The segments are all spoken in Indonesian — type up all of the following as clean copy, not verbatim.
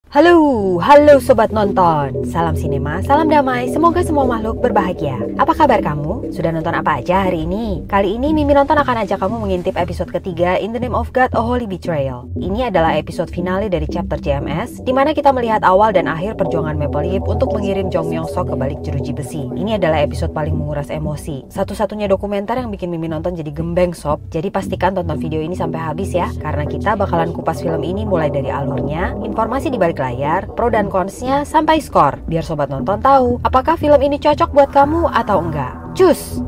Halo sobat nonton. Salam sinema, salam damai, semoga semua makhluk berbahagia. Apa kabar kamu? Sudah nonton apa aja hari ini? Kali ini Mimi Nonton akan ajak kamu mengintip episode ketiga In the Name of God, A Holy Betrayal. Ini adalah episode finale dari chapter JMS, di mana kita melihat awal dan akhir perjuangan Maple Yip untuk mengirim Jong Myung Sok ke balik jeruji besi. Ini adalah episode paling menguras emosi, satu-satunya dokumenter yang bikin Mimi Nonton jadi gembeng sob. Jadi pastikan tonton video ini sampai habis ya, karena kita bakalan kupas film ini mulai dari alurnya, informasi di balik layar, pro dan konsnya, sampai skor. Biar sobat nonton tahu apakah film ini cocok buat kamu atau enggak. Cus!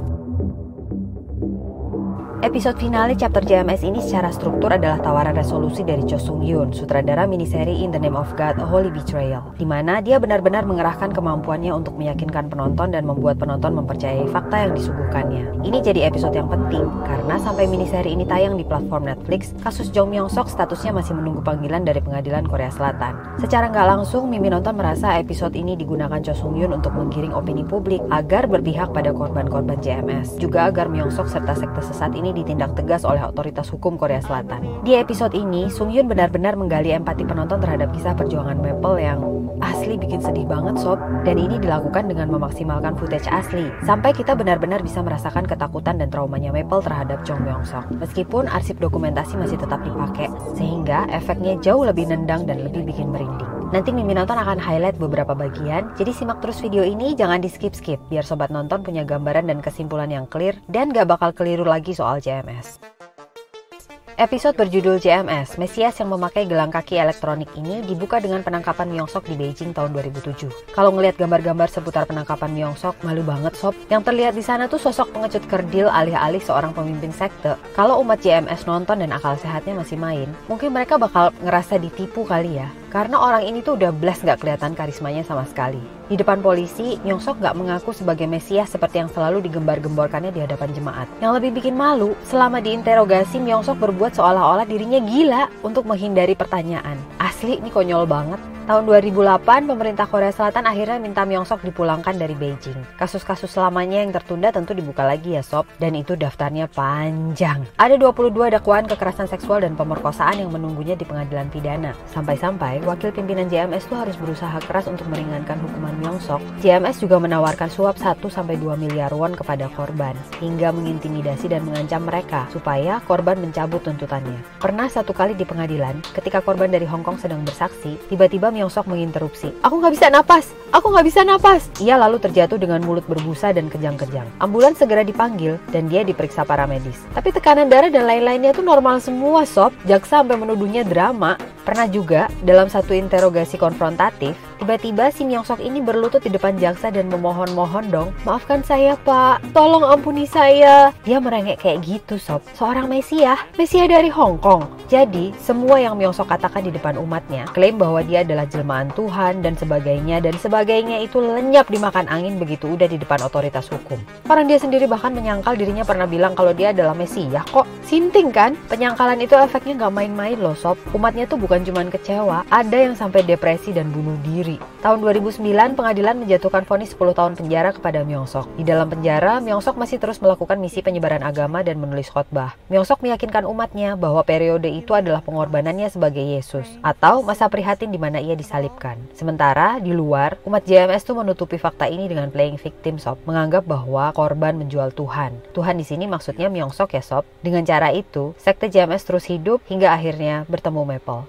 Episode finale chapter JMS ini secara struktur adalah tawaran resolusi dari Cho Sung Yoon, sutradara miniseri In the Name of God, A Holy Betrayal, di mana dia benar-benar mengerahkan kemampuannya untuk meyakinkan penonton dan membuat penonton mempercayai fakta yang disuguhkannya. Ini jadi episode yang penting, karena sampai miniseri ini tayang di platform Netflix, kasus Jong Myung Sok statusnya masih menunggu panggilan dari pengadilan Korea Selatan. Secara nggak langsung, Mimi Nonton merasa episode ini digunakan Cho Sung Yoon untuk menggiring opini publik agar berpihak pada korban-korban JMS, juga agar Myung Sok serta sekte sesat ini ditindak tegas oleh otoritas hukum Korea Selatan. Di episode ini, Sung Yoon benar-benar menggali empati penonton terhadap kisah perjuangan Maple yang asli bikin sedih banget sob. Dan ini dilakukan dengan memaksimalkan footage asli, sampai kita benar-benar bisa merasakan ketakutan dan traumanya Maple terhadap Jong Myung Sok. Meskipun arsip dokumentasi masih tetap dipakai, sehingga efeknya jauh lebih nendang dan lebih bikin merinding. Nanti Mimi Nonton akan highlight beberapa bagian, jadi simak terus video ini, jangan di skip-skip, biar sobat nonton punya gambaran dan kesimpulan yang clear, dan gak bakal keliru lagi soal JMS. Episode berjudul JMS, Mesias yang memakai gelang kaki elektronik ini dibuka dengan penangkapan Myung Sok di Beijing tahun 2007. Kalau ngelihat gambar-gambar seputar penangkapan Myung Sok, malu banget sob. Yang terlihat di sana tuh sosok pengecut kerdil alih-alih seorang pemimpin sekte. Kalau umat JMS nonton dan akal sehatnya masih main, mungkin mereka bakal ngerasa ditipu kali ya. Karena orang ini tuh udah blast gak kelihatan karismanya sama sekali. Di depan polisi, Myung Sok gak mengaku sebagai Mesias seperti yang selalu digembar-gemborkannya di hadapan jemaat. Yang lebih bikin malu, selama diinterogasi Myung Sok berbuat seolah-olah dirinya gila untuk menghindari pertanyaan. Asli, ini konyol banget. Tahun 2008, pemerintah Korea Selatan akhirnya minta Myung Sok dipulangkan dari Beijing. Kasus-kasus lamanya yang tertunda tentu dibuka lagi ya sob, dan itu daftarnya panjang. Ada 22 dakwaan kekerasan seksual dan pemerkosaan yang menunggunya di pengadilan pidana. Sampai-sampai, wakil pimpinan JMS itu harus berusaha keras untuk meringankan hukuman Myung Sok. JMS juga menawarkan suap 1-2 miliar won kepada korban, hingga mengintimidasi dan mengancam mereka supaya korban mencabut tuntutannya. Pernah satu kali di pengadilan, ketika korban dari Hong Kong sedang bersaksi, tiba-tiba Myung Sok menginterupsi. Aku nggak bisa napas! Aku nggak bisa napas! Ia lalu terjatuh dengan mulut berbusa dan kejang-kejang. Ambulans segera dipanggil dan dia diperiksa para medis. Tapi tekanan darah dan lain-lainnya tuh normal semua sob. Jaksa sampai menuduhnya drama. Pernah juga dalam satu interogasi konfrontatif, tiba-tiba si Myung Sok ini berlutut di depan jaksa dan memohon-mohon dong, maafkan saya pak, tolong ampuni saya. Dia merengek kayak gitu sob, seorang Mesias dari Hong Kong. Jadi semua yang Myung Sok katakan di depan umatnya, klaim bahwa dia adalah jelmaan Tuhan dan sebagainya itu lenyap dimakan angin begitu udah di depan otoritas hukum. Orang dia sendiri bahkan menyangkal dirinya pernah bilang kalau dia adalah Mesias kok. Sinting kan? Penyangkalan itu efeknya gak main-main loh sob. Umatnya tuh bukan cuman kecewa, ada yang sampai depresi dan bunuh diri. Tahun 2009, pengadilan menjatuhkan vonis 10 tahun penjara kepada Myung Sok. Di dalam penjara, Myung Sok masih terus melakukan misi penyebaran agama dan menulis khotbah. Myung Sok meyakinkan umatnya bahwa periode itu adalah pengorbanannya sebagai Yesus, atau masa prihatin di mana ia disalibkan. Sementara, di luar, umat JMS tuh menutupi fakta ini dengan playing victim sob, menganggap bahwa korban menjual Tuhan. Tuhan di sini maksudnya Myung Sok ya sob. Dengan cara itu, sekte JMS terus hidup hingga akhirnya bertemu Maple.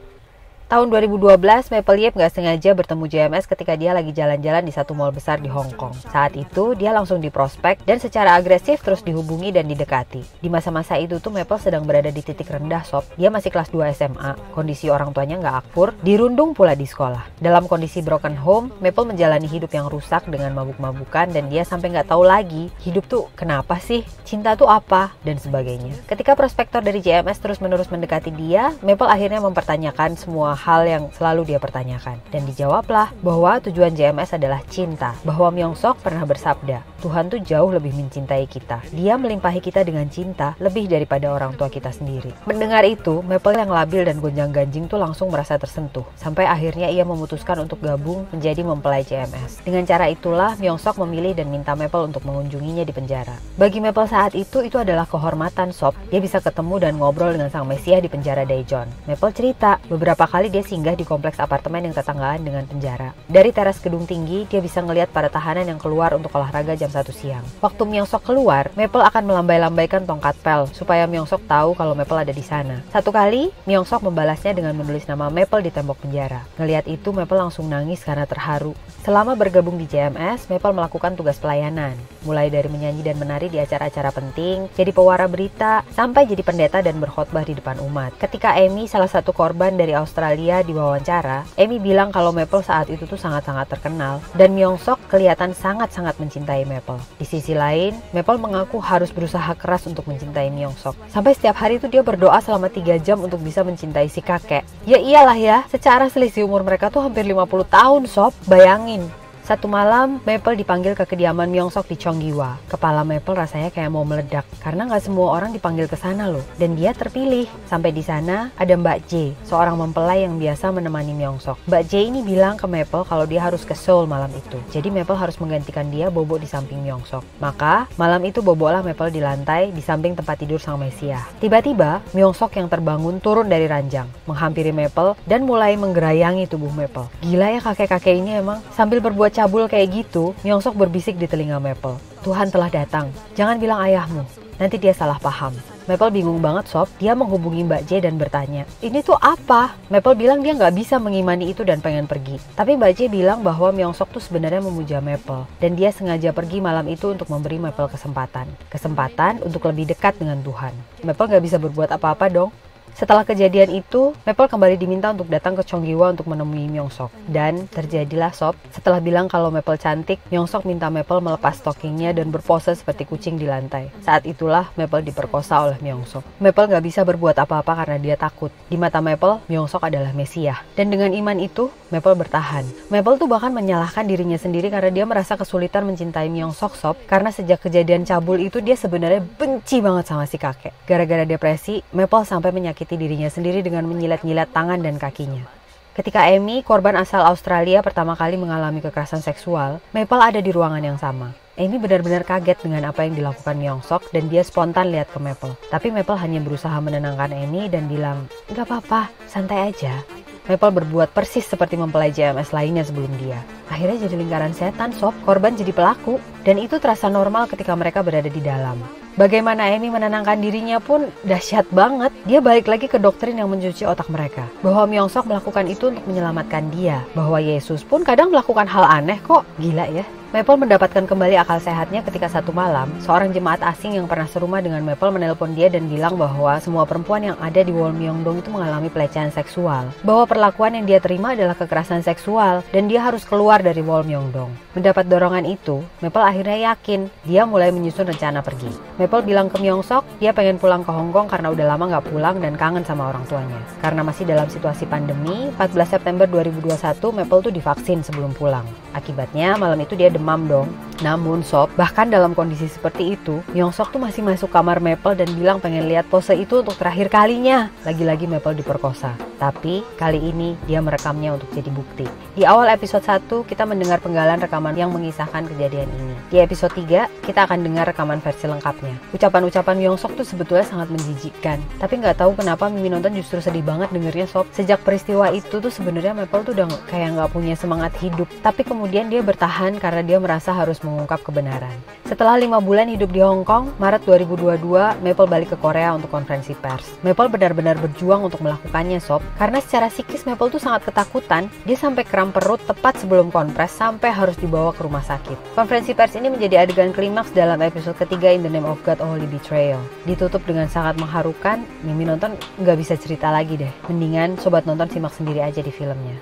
Tahun 2012, Maple Yip gak sengaja bertemu JMS ketika dia lagi jalan-jalan di satu mall besar di Hong Kong. Saat itu, dia langsung diprospek dan secara agresif terus dihubungi dan didekati. Di masa-masa itu tuh Maple sedang berada di titik rendah sob. Dia masih kelas 2 SMA, kondisi orang tuanya gak akur, dirundung pula di sekolah. Dalam kondisi broken home, Maple menjalani hidup yang rusak dengan mabuk-mabukan dan dia sampai gak tahu lagi, hidup tuh kenapa sih? Cinta tuh apa? Dan sebagainya. Ketika prospektor dari JMS terus-menerus mendekati dia, Maple akhirnya mempertanyakan semua hal yang selalu dia pertanyakan. Dan dijawablah bahwa tujuan JMS adalah cinta. Bahwa Myung Sok pernah bersabda, Tuhan tuh jauh lebih mencintai kita. Dia melimpahi kita dengan cinta lebih daripada orang tua kita sendiri. Mendengar itu, Maple yang labil dan gonjang-ganjing tuh langsung merasa tersentuh. Sampai akhirnya ia memutuskan untuk gabung menjadi mempelai JMS. Dengan cara itulah Myung Sok memilih dan minta Maple untuk mengunjunginya di penjara. Bagi Maple saat itu adalah kehormatan sob. Dia bisa ketemu dan ngobrol dengan sang Mesias di penjara Daejeon. Maple cerita, beberapa kali dia singgah di kompleks apartemen yang tetanggaan dengan penjara. Dari teras gedung tinggi, dia bisa ngelihat para tahanan yang keluar untuk olahraga jam 1 siang. Waktu Myung-sok keluar, Maple akan melambai-lambaikan tongkat pel supaya Myung-sok tahu kalau Maple ada di sana. Satu kali, Myung-sok membalasnya dengan menulis nama Maple di tembok penjara. Ngelihat itu, Maple langsung nangis karena terharu. Selama bergabung di JMS, Maple melakukan tugas pelayanan, mulai dari menyanyi dan menari di acara-acara penting, jadi pewara berita, sampai jadi pendeta dan berkhotbah di depan umat. Ketika Amy, salah satu korban dari Australia, diwawancara, Amy bilang kalau Maple saat itu tuh sangat-sangat terkenal, dan Myung-sok kelihatan sangat-sangat mencintai Maple. Di sisi lain, Maple mengaku harus berusaha keras untuk mencintai Myung-sok. Sampai setiap hari itu dia berdoa selama 3 jam untuk bisa mencintai si kakek. Ya iyalah ya, secara selisih umur mereka tuh hampir 50 tahun sob, bayangin. Satu malam, Maple dipanggil ke kediaman Myung-sok di Cheonggiwa. Kepala Maple rasanya kayak mau meledak, karena nggak semua orang dipanggil ke sana loh. Dan dia terpilih. Sampai di sana, ada Mbak J, seorang mempelai yang biasa menemani Myung-sok. Mbak J ini bilang ke Maple kalau dia harus ke Seoul malam itu. Jadi Maple harus menggantikan dia bobo di samping Myung-sok. Maka, malam itu bobolah Maple di lantai, di samping tempat tidur sang Mesiah. Tiba-tiba, Myung-sok yang terbangun turun dari ranjang, menghampiri Maple, dan mulai menggerayangi tubuh Maple. Gila ya kakek-kakek ini emang. Sambil berbuat cabul kayak gitu, Myung-sok berbisik di telinga Maple. Tuhan telah datang, jangan bilang ayahmu, nanti dia salah paham. Maple bingung banget sob, dia menghubungi Mbak J dan bertanya, ini tuh apa? Maple bilang dia nggak bisa mengimani itu dan pengen pergi. Tapi Mbak J bilang bahwa Myung-sok tuh sebenarnya memuja Maple, dan dia sengaja pergi malam itu untuk memberi Maple kesempatan. Kesempatan untuk lebih dekat dengan Tuhan. Maple nggak bisa berbuat apa-apa dong. Setelah kejadian itu, Maple kembali diminta untuk datang ke Cheonggiwa untuk menemui Myung-sok. Dan terjadilah sob, setelah bilang kalau Maple cantik, Myung-sok minta Maple melepas stockingnya dan berpose seperti kucing di lantai. Saat itulah Maple diperkosa oleh Myung-sok. Maple gak bisa berbuat apa-apa karena dia takut. Di mata Maple, Myung-sok adalah Mesiah. Dan dengan iman itu, Maple bertahan. Maple tuh bahkan menyalahkan dirinya sendiri karena dia merasa kesulitan mencintai Myung-sok sob. Karena sejak kejadian cabul itu dia sebenarnya benci banget sama si kakek. Gara-gara depresi, Maple sampai menyakiti dirinya sendiri dengan menyilet-nyilet tangan dan kakinya. Ketika Amy, korban asal Australia, pertama kali mengalami kekerasan seksual, Maple ada di ruangan yang sama. Amy benar-benar kaget dengan apa yang dilakukan Myung-sok dan dia spontan lihat ke Maple. Tapi Maple hanya berusaha menenangkan Amy dan bilang, "Gak apa-apa, santai aja." Maple berbuat persis seperti mempelai JMS lainnya sebelum dia. Akhirnya jadi lingkaran setan sob, korban jadi pelaku. Dan itu terasa normal ketika mereka berada di dalam. Bagaimana Amy menenangkan dirinya pun dahsyat banget. Dia balik lagi ke doktrin yang mencuci otak mereka. Bahwa Myung-sok melakukan itu untuk menyelamatkan dia. Bahwa Yesus pun kadang melakukan hal aneh kok. Gila ya. Maple mendapatkan kembali akal sehatnya ketika satu malam, seorang jemaat asing yang pernah serumah dengan Maple menelpon dia dan bilang bahwa semua perempuan yang ada di Wolmyongdong itu mengalami pelecehan seksual. Bahwa perlakuan yang dia terima adalah kekerasan seksual dan dia harus keluar dari Wolmyongdong. Mendapat dorongan itu, Maple akhirnya yakin dia mulai menyusun rencana pergi. Maple bilang ke Myung-sok dia pengen pulang ke Hong Kong karena udah lama gak pulang dan kangen sama orang tuanya. Karena masih dalam situasi pandemi, 14 September 2021 Maple tuh divaksin sebelum pulang. Akibatnya malam itu dia demam dong. Namun sob, bahkan dalam kondisi seperti itu, Myung-sok tuh masih masuk kamar Maple dan bilang pengen lihat pose itu untuk terakhir kalinya. Lagi-lagi Maple diperkosa. Tapi kali ini dia merekamnya untuk jadi bukti. Di awal episode 1 kita mendengar penggalan rekaman yang mengisahkan kejadian ini. Di episode 3 kita akan dengar rekaman versi lengkapnya. Ucapan-ucapan Myung-sok tuh sebetulnya sangat menjijikkan. Tapi nggak tahu kenapa Mimi nonton justru sedih banget dengernya sob. Sejak peristiwa itu tuh sebenarnya Maple tuh udah kayak nggak punya semangat hidup. Tapi kemudian dia bertahan karena dia merasa harus mengungkap kebenaran. Setelah 5 bulan hidup di Hong Kong, Maret 2022, Maple balik ke Korea untuk konferensi pers. Maple benar-benar berjuang untuk melakukannya sob, karena secara psikis Maple tuh sangat ketakutan. Dia sampai kram perut tepat sebelum konfres sampai harus dibawa ke rumah sakit. Konferensi pers ini menjadi adegan klimaks dalam episode ketiga In the Name of God, A Holy Betrayal. Ditutup dengan sangat mengharukan. Mimi nonton nggak bisa cerita lagi deh. Mendingan sobat nonton simak sendiri aja di filmnya.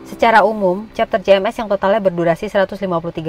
Secara umum, chapter JMS yang totalnya berdurasi 153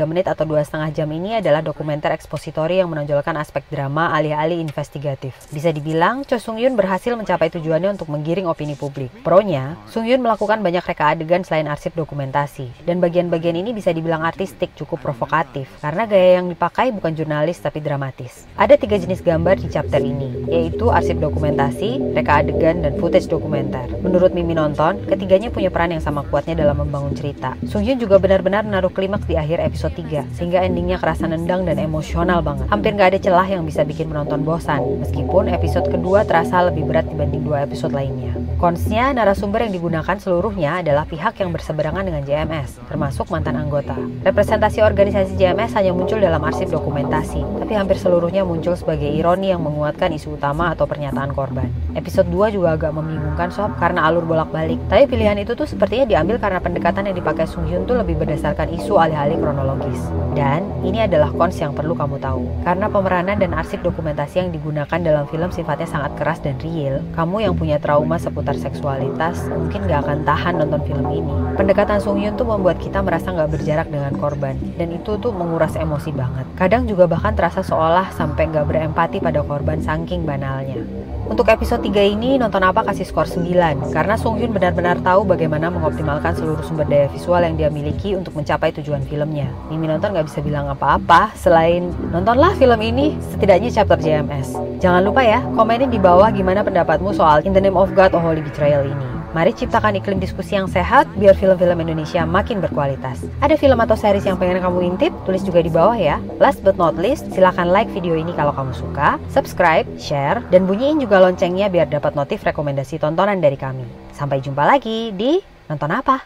menit atau 2,5 jam ini adalah dokumenter ekspositori yang menonjolkan aspek drama alih-alih investigatif. Bisa dibilang, Cho Sung-yoon berhasil mencapai tujuannya untuk menggiring opini publik. Pro-nya, Sung-yoon melakukan banyak reka adegan selain arsip dokumentasi. Dan bagian-bagian ini bisa dibilang artistik, cukup provokatif. Karena gaya yang dipakai bukan jurnalis tapi dramatis. Ada 3 jenis gambar di chapter ini, yaitu arsip dokumentasi, reka adegan, dan footage dokumenter. Menurut Mimi nonton, ketiganya punya peran yang sama kuatnya dalam membangun cerita. Sung-yoon juga benar-benar menaruh klimaks di akhir episode 3, sehingga endingnya kerasa nendang dan emosional banget. Hampir gak ada celah yang bisa bikin penonton bosan, meskipun episode kedua terasa lebih berat dibanding 2 episode lainnya. Konsnya, narasumber yang digunakan seluruhnya adalah pihak yang berseberangan dengan JMS, termasuk mantan anggota. Representasi organisasi JMS hanya muncul dalam arsip dokumentasi, tapi hampir seluruhnya muncul sebagai ironi yang menguatkan isu utama atau pernyataan korban. Episode 2 juga agak membingungkan sob karena alur bolak-balik, tapi pilihan itu tuh sepertinya diambil karena pendekatan yang dipakai Sung Hyun tuh lebih berdasarkan isu alih-alih kronologis. Dan ini adalah kons yang perlu kamu tahu. Karena pemeranan dan arsip dokumentasi yang digunakan dalam film sifatnya sangat keras dan real, kamu yang punya trauma seputar seksualitas mungkin gak akan tahan nonton film ini. Pendekatan Sung Hyun tuh membuat kita merasa gak berjarak dengan korban, dan itu tuh menguras emosi banget. Kadang juga bahkan terasa seolah sampai gak berempati pada korban saking banalnya. Untuk episode 3 ini, Nonton Apa kasih skor 9, karena Sung Hyun benar-benar tahu bagaimana mengoptimalkan seluruh sumber daya visual yang dia miliki untuk mencapai tujuan filmnya. Mimi nonton gak bisa bilang apa-apa, selain nontonlah film ini, setidaknya chapter JMS. Jangan lupa ya, komenin di bawah gimana pendapatmu soal In the Name of God, A Holy Betrayal ini. Mari ciptakan iklim diskusi yang sehat biar film-film Indonesia makin berkualitas. Ada film atau series yang pengen kamu intip? Tulis juga di bawah ya. Last but not least, silahkan like video ini kalau kamu suka, subscribe, share, dan bunyiin juga loncengnya biar dapat notif rekomendasi tontonan dari kami. Sampai jumpa lagi di Nonton Apa?